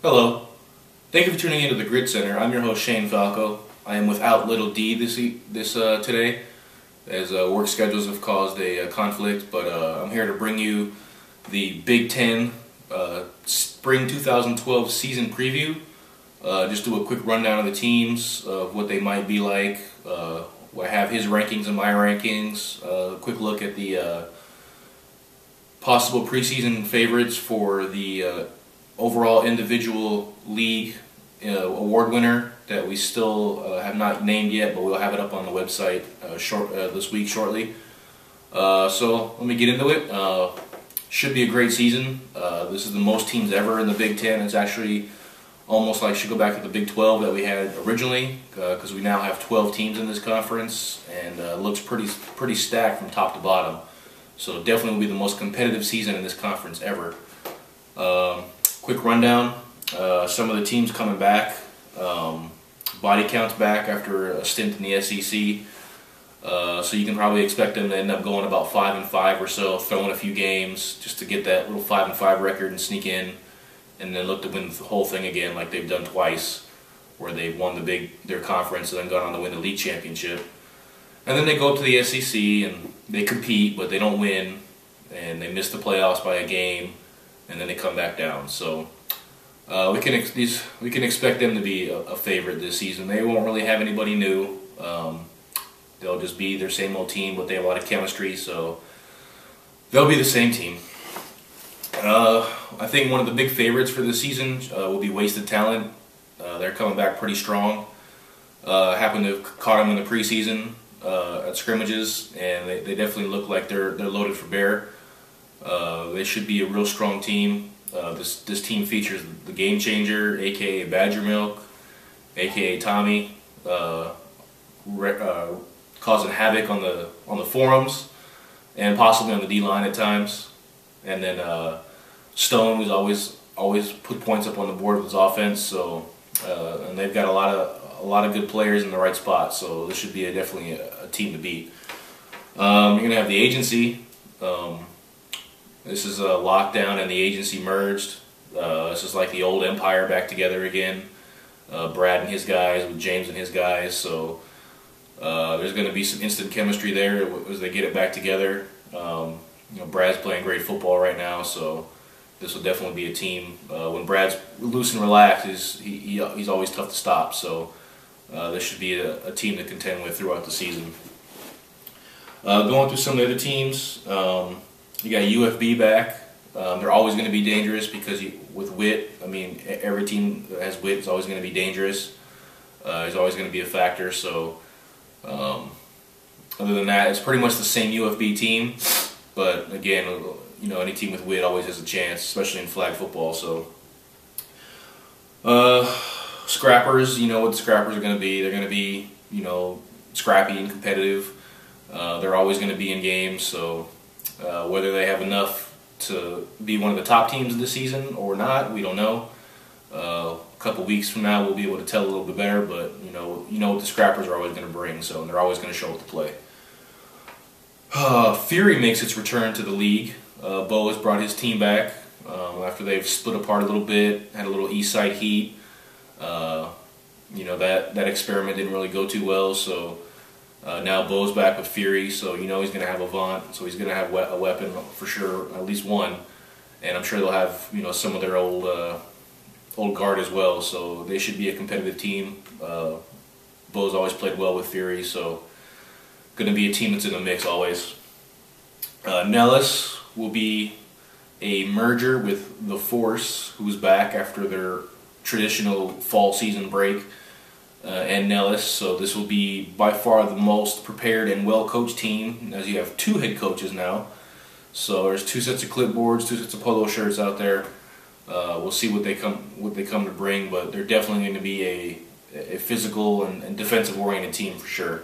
Hello. Thank you for tuning into the Gridcenter. I'm your host Shane Falco. I am without little D today, as work schedules have caused a conflict. But I'm here to bring you the Big Ten Spring 2012 season preview. Just do a quick rundown of the teams, of what they might be like. I have his rankings and my rankings. A quick look at the possible preseason favorites for the overall individual league award winner that we still have not named yet, but we'll have it up on the website this week shortly. So let me get into it. Should be a great season. This is the most teams ever in the Big Ten. It's actually almost like should go back to the Big 12 that we had originally, because we now have 12 teams in this conference, and looks pretty stacked from top to bottom. So definitely will be the most competitive season in this conference ever. Quick rundown, some of the teams coming back, body counts back after a stint in the SEC, so you can probably expect them to end up going about 5-5 or so, throwing a few games just to get that little 5-5 record and sneak in, and then look to win the whole thing again like they've done twice, where they've won their conference and then gone on to win the league championship. And then they go up to the SEC and they compete, but they don't win, and they miss the playoffs by a game, and then they come back down. So we can expect them to be a favorite this season. They won't really have anybody new. They'll just be their same old team, but they have a lot of chemistry, so they'll be the same team. I think one of the big favorites for this season will be Wasted Talent. They're coming back pretty strong. Happened to have caught them in the preseason at scrimmages, and they definitely look like they're loaded for bear. They should be a real strong team. This team features the Game Changer, aka Badger Milk, aka Tommy, causing havoc on the forums and possibly on the D-line at times. And then Stone, who's always put points up on the board with his offense. So and they've got a lot of good players in the right spot. So this should be definitely a team to beat. You're gonna have the agency. This is a lockdown and the agency merged. This is like the old Empire back together again. Brad and his guys with James and his guys. So there's going to be some instant chemistry there as they get it back together. Brad's playing great football right now, so this will definitely be a team. When Brad's loose and relaxed, he's always tough to stop. So this should be a team to contend with throughout the season. Going through some of the other teams. You got UFB back. They're always going to be dangerous because with Witt, I mean, every team that has Witt is always going to be dangerous. He's always going to be a factor. So, other than that, it's pretty much the same UFB team. But again, any team with Witt always has a chance, especially in flag football. So, Scrappers, you know what the Scrappers are going to be. They're going to be, scrappy and competitive. They're always going to be in games. So. Whether they have enough to be one of the top teams of the season or not, we don't know. A couple weeks from now, we'll be able to tell a little bit better. But you know what the Scrappers are always going to bring, so they're always going to show up to play. Fury makes its return to the league. Bo has brought his team back after they've split apart a little bit, had a little East Side heat. That experiment didn't really go too well, so. Now Bo's back with Fury, so he's going to have Avant, so he's going to have a weapon for sure, at least one, and I'm sure they'll have some of their old guard as well. So they should be a competitive team. Bo's always played well with Fury, so going to be a team that's in the mix always. Nellis will be a merger with the Force, who's back after their traditional fall season break. And Nellis, so this will be by far the most prepared and well-coached team, as you have 2 head coaches now. So there's 2 sets of clipboards, 2 sets of polo shirts out there. We'll see what they come to bring, but they're definitely going to be a physical and defensive-oriented team for sure.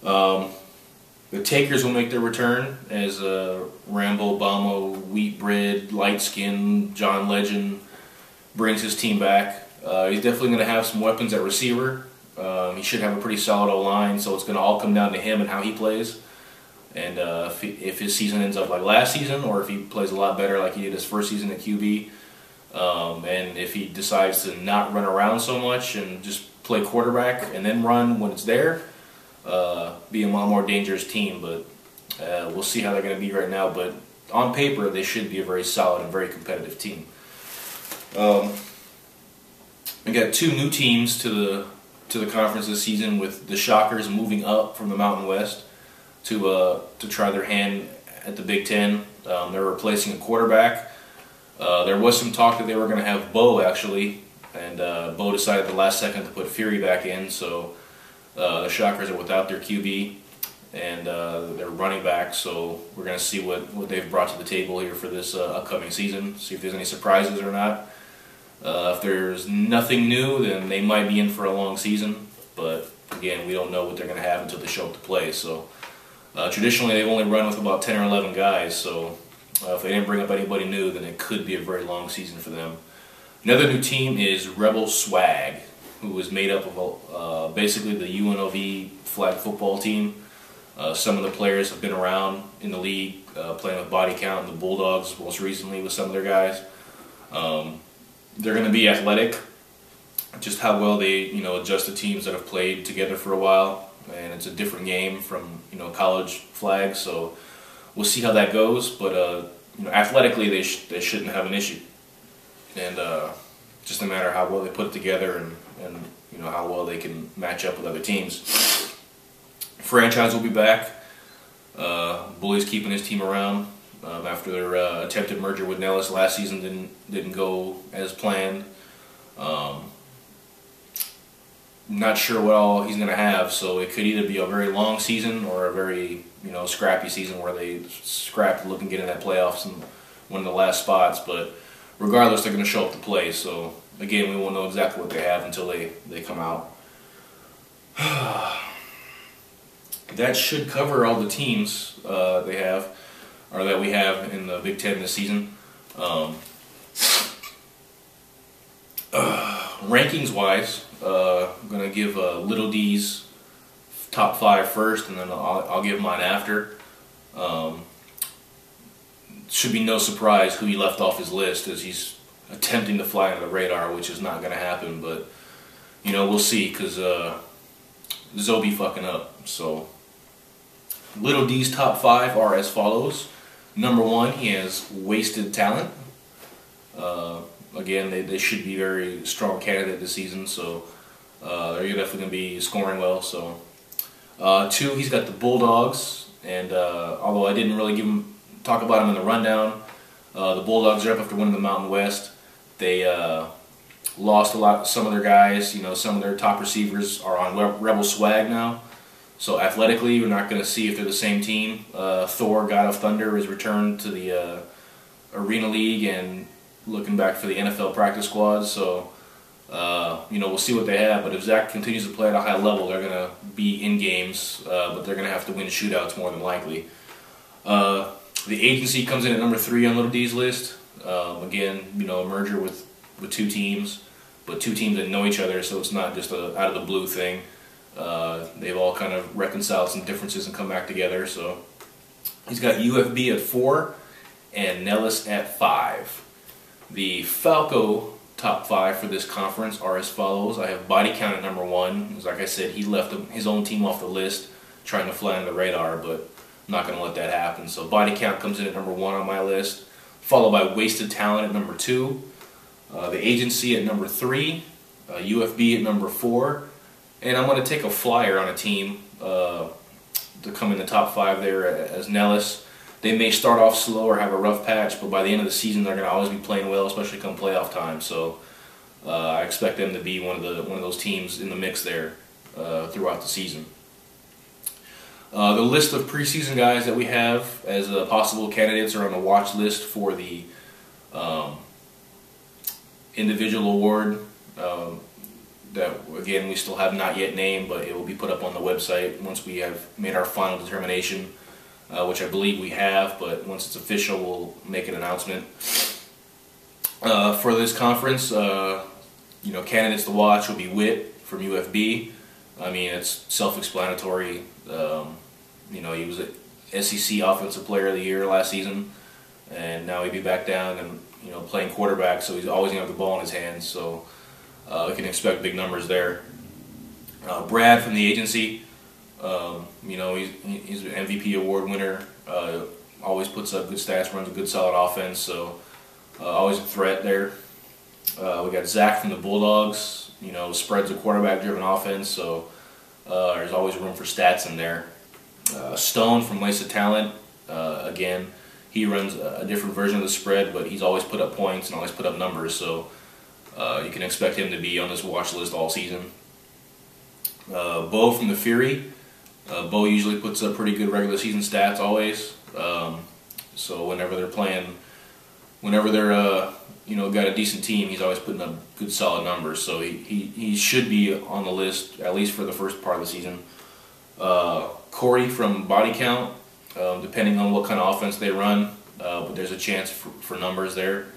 The Takers will make their return as Rambo, Bamo, Wheat Bread, Light Skin, John Legend brings his team back. He's definitely going to have some weapons at receiver. He should have a pretty solid O-line, so it's going to all come down to him and how he plays. And if his season ends up like last season, or if he plays a lot better like he did his first season at QB, And if he decides to not run around so much and just play quarterback and then run when it's there, be a lot more dangerous team. But we'll see how they're going to be right now. But on paper, they should be a very solid and very competitive team. We got two new teams to the conference this season, with the Shockers moving up from the Mountain West to try their hand at the Big Ten. They're replacing a quarterback. There was some talk that they were going to have Bo, actually, and Bo decided at the last second to put Fury back in, so the Shockers are without their QB and their running back, so we're going to see what they've brought to the table here for this upcoming season, see if there's any surprises or not. If there's nothing new, then they might be in for a long season, but again, we don't know what they're going to have until they show up to play. So traditionally, they've only run with about 10 or 11 guys, so if they didn't bring up anybody new, then it could be a very long season for them. Another new team is Rebel Swag, who is made up of basically the UNLV flag football team. Some of the players have been around in the league, playing with Body Count and the Bulldogs most recently with some of their guys. They're going to be athletic, just how well they adjust to teams that have played together for a while, and it's a different game from college flag, so we'll see how that goes. But athletically, they shouldn't have an issue, and just no matter how well they put it together and how well they can match up with other teams. Franchise will be back. Bully's keeping his team around. After their attempted merger with Nellis last season didn't go as planned. Not sure what all he's going to have, so it could either be a very long season or a very scrappy season where they scrap to look and get in that playoffs and one of the last spots. But regardless, they're going to show up to play. So again, we won't know exactly what they have until they come out. That should cover all the teams they have, or that we have in the Big Ten this season. Rankings-wise, I'm going to give Little D's top 5 first, and then I'll give mine after. Should be no surprise who he left off his list, as he's attempting to fly under the radar, which is not going to happen. But we'll see, because Zoe fucking up. So Little D's top 5 are as follows. Number 1, he has wasted talent. Again, they should be very strong candidate this season, so they're definitely going to be scoring well. So 2, he's got the Bulldogs, and although I didn't really talk about him in the rundown, the Bulldogs are up after winning the Mountain West. They lost some of their guys. Some of their top receivers are on Rebel Swag now. So athletically, we're not going to see if they're the same team. Thor, God of Thunder, is returned to the Arena League and looking back for the NFL practice squad. So, we'll see what they have. But if Zach continues to play at a high level, they're going to be in games, but they're going to have to win shootouts more than likely. The Agency comes in at number 3 on Little D's list. Again, a merger with 2 teams, but 2 teams that know each other, so it's not just a out of the blue thing. They've all kind of reconciled some differences and come back together. So he's got UFB at 4 and Nellis at 5. The Falco top 5 for this conference are as follows. I have Body Count at number 1. Like I said, he left his own team off the list, trying to fly under the radar, but I'm not going to let that happen. So Body Count comes in at number 1 on my list, followed by Wasted Talent at number 2, the Agency at number 3, UFB at number 4. And I'm going to take a flyer on a team to come in the top 5 there as Nellis. They may start off slow or have a rough patch, but by the end of the season they're going to always be playing well, especially come playoff time. So I expect them to be one of those teams in the mix there throughout the season. The list of preseason guys that we have as possible candidates are on the watch list for the individual award. That, again, we still have not yet named, but it will be put up on the website once we have made our final determination, which I believe we have, but once it's official, we'll make an announcement. For this conference, candidates to watch will be Witt from UFB. I mean, it's self-explanatory. He was an SEC Offensive Player of the Year last season, and now he'd be back down, and playing quarterback, so he's always going to have the ball in his hands. So we can expect big numbers there. Brad from the agency, he's an MVP award winner. Always puts up good stats, runs a good solid offense, so always a threat there. We got Zach from the Bulldogs. Spreads a quarterback-driven offense, so there's always room for stats in there. Stone from Lace of Talent. Again, he runs a different version of the spread, but he's always put up points and always put up numbers, so you can expect him to be on this watch list all season. Bo from the Fury. Bo usually puts up pretty good regular season stats always. So whenever they're got a decent team, he's always putting up good solid numbers. So he should be on the list at least for the first part of the season. Corey from Body Count. Depending on what kind of offense they run, but there's a chance for numbers there.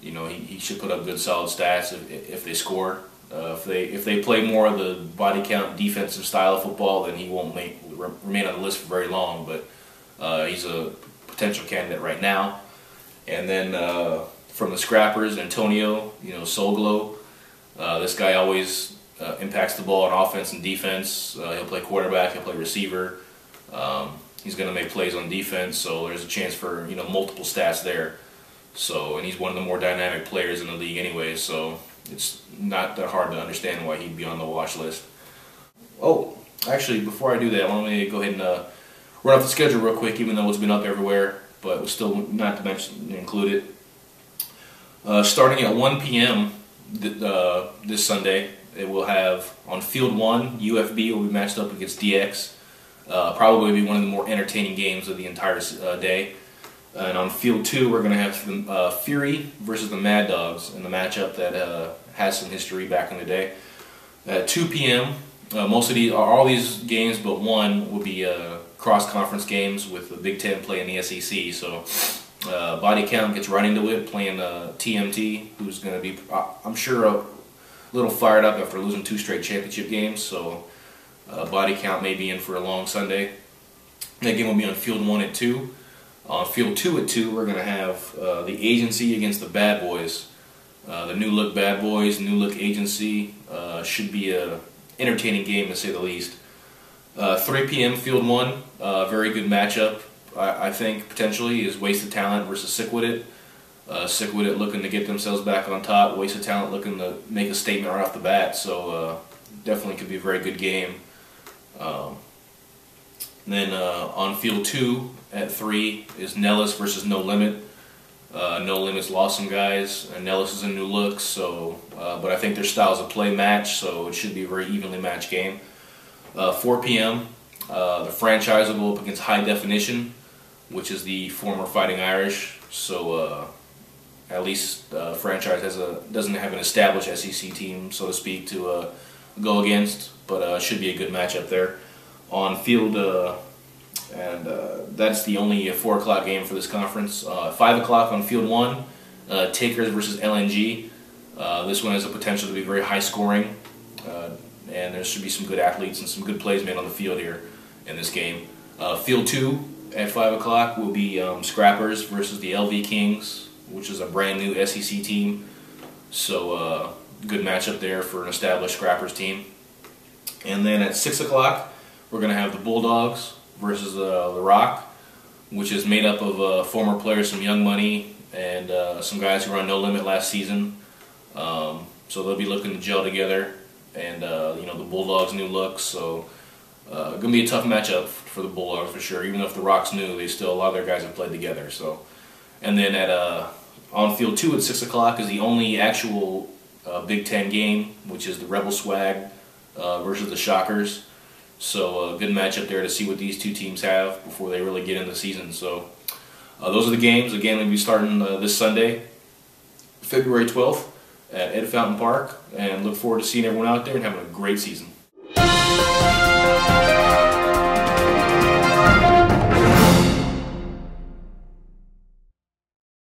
He should put up good solid stats if they score. If they play more of the body count defensive style of football, then he won't remain on the list for very long. But he's a potential candidate right now. And then from the Scrappers, Antonio, Soul Glow. This guy always impacts the ball on offense and defense. He'll play quarterback, he'll play receiver. He's going to make plays on defense, so there's a chance for multiple stats there. So, and he's one of the more dynamic players in the league anyway, so it's not that hard to understand why he'd be on the watch list. Oh, actually, before I do that, let me go ahead and run off the schedule real quick, even though it's been up everywhere, but still not to mention include it. Starting at 1 p.m. This Sunday, it will have on Field 1, UFB will be matched up against DX. Probably be one of the more entertaining games of the entire day. And on Field 2, we're going to have the Fury versus the Mad Dogs in the matchup that has some history back in the day. At 2 p.m., all these games but one will be cross-conference games with the Big Ten playing the SEC. So Body Count gets right into it, playing TMT, who's going to be, I'm sure, a little fired up after losing 2 straight championship games. So Body Count may be in for a long Sunday. That game will be on Field 1 at 2. On Field 2 at 2, we're going to have the Agency against the Bad Boys. The New Look Bad Boys, New Look Agency. Should be an entertaining game to say the least. 3 p.m. Field 1, very good matchup, I think, potentially, is Wasted Talent versus Sick With It. Sick With It looking to get themselves back on top. Wasted Talent looking to make a statement right off the bat. So definitely could be a very good game. Then on Field 2 at 3 is Nellis versus No Limit. No Limit's lost some guys, and Nellis is a new look, so but I think their styles of play match, so it should be a very evenly matched game. 4 p.m. The Franchise will go up against High Definition, which is the former Fighting Irish. So at least Franchise doesn't have an established SEC team, so to speak, to go against, but should be a good matchup there. On Field, and that's the only 4 o'clock game for this conference. 5 o'clock on Field 1, Takers versus LNG. This one has the potential to be very high scoring, and there should be some good athletes and some good plays made on the field here in this game. Field 2 at 5 o'clock will be Scrappers versus the LV Kings, which is a brand new SEC team. So good matchup there for an established Scrappers team. And then at 6 o'clock, we're going to have the Bulldogs versus the Rock, which is made up of former players from Young Money and some guys who were on No Limit last season. So they'll be looking to gel together, and the Bulldogs' new looks. So going to be a tough matchup for the Bulldogs for sure. Even if the Rock's new, a lot of their guys have played together. So, and then at on Field 2 at 6 o'clock is the only actual Big Ten game, which is the Rebel Swag versus the Shockers. So a good matchup there to see what these two teams have before they really get into the season. So those are the games. Again, they'll be starting this Sunday, February 12th at Ed Fountain Park, and look forward to seeing everyone out there and having a great season.